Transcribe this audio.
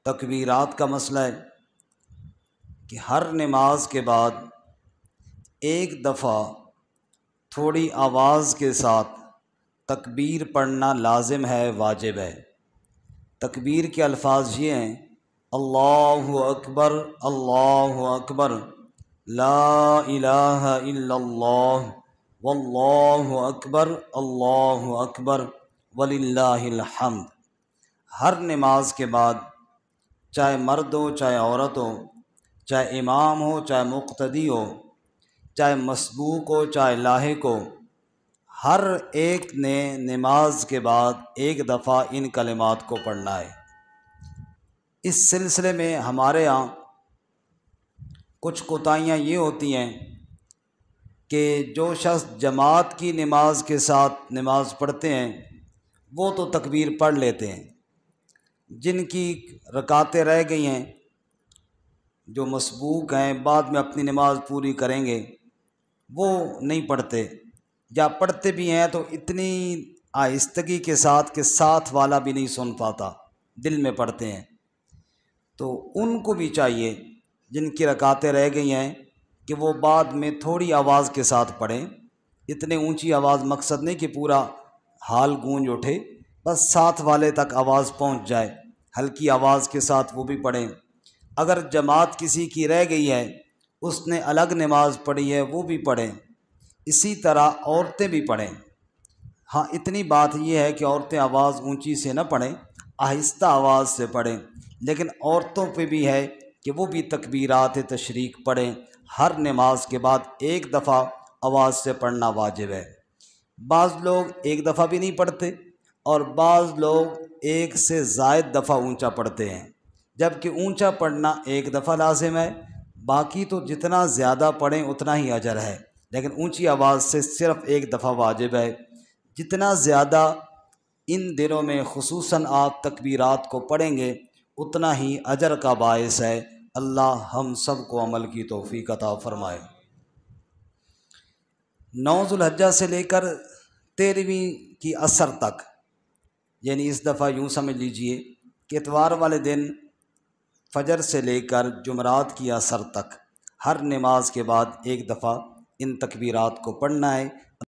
تکبیرات کا مسئلہ ہے کہ ہر نماز کے بعد ایک دفعہ تھوڑی آواز کے ساتھ تکبیر پڑھنا لازم ہے، واجب ہے۔ تکبیر کے الفاظ یہ ہیں: اللہ اکبر، اللہ اکبر، لا الہ الا اللہ، واللہ اکبر، اللہ اکبر، وللہ الحمد۔ ہر نماز کے بعد چاہے مرد ہو چاہے عورت ہو، چاہے امام ہو چاہے مقتدی ہو، چاہے مسبوق ہو چاہے لاحق ہو، ہر ایک نے نماز کے بعد ایک دفعہ ان کلمات کو پڑھنا ہے۔ اس سلسلے میں ہمارے ہاں کچھ کوتاہیاں یہ ہوتی ہیں کہ جو شخص جماعت کی نماز کے ساتھ نماز پڑھتے ہیں وہ تو تکبیر پڑھ لیتے ہیں، جن کی رکعتیں رہ گئی ہیں، جو مسبوق ہیں بعد میں اپنی نماز پوری کریں گے، وہ نہیں پڑھتے، یا پڑھتے بھی ہیں تو اتنی آہستگی کے ساتھ کہ ساتھ والا بھی نہیں سن پاتا، دل میں پڑھتے ہیں۔ تو ان کو بھی چاہیے جن کی رکعتیں رہ گئی ہیں کہ وہ بعد میں تھوڑی آواز کے ساتھ پڑھیں، اتنے اونچی آواز مقصد نہیں کہ پورا حال گونج اٹھے، بس ساتھ والے تک آواز پہنچ جائے، ہلکی آواز کے ساتھ وہ بھی پڑھیں۔ اگر جماعت کسی کی رہ گئی ہے، اس نے الگ نماز پڑھی ہے، وہ بھی پڑھیں۔ اسی طرح عورتیں بھی پڑھیں۔ ہاں اتنی بات یہ ہے کہ عورتیں آواز اونچی سے نہ پڑھیں، آہستہ آواز سے پڑھیں، لیکن عورتوں پہ بھی ہے کہ وہ بھی تکبیرات تشریق پڑھیں۔ ہر نماز کے بعد ایک دفعہ آواز سے پڑھنا واجب ہے۔ بعض لوگ ایک دفعہ بھی نہیں پڑھتے اور بعض لوگ ایک سے زائد دفعہ اونچا پڑھتے ہیں، جبکہ اونچا پڑھنا ایک دفعہ لازم ہے، باقی تو جتنا زیادہ پڑھیں اتنا ہی اجر ہے، لیکن اونچی آواز سے صرف ایک دفعہ واجب ہے۔ جتنا زیادہ ان دنوں میں خصوصاً آپ تکبیرات کو پڑھیں گے اتنا ہی اجر کا باعث ہے۔ اللہ ہم سب کو عمل کی توفیق عطا فرمائے۔ 9 ذو الحجہ سے لے کر 13ویں کی عصر تک، یعنی اس دفعہ یوں سمجھ لیجئے کہ اتوار والے دن فجر سے لے کر جمعرات کی عصر تک ہر نماز کے بعد ایک دفعہ ان تکبیرات کو پڑھنا ہے۔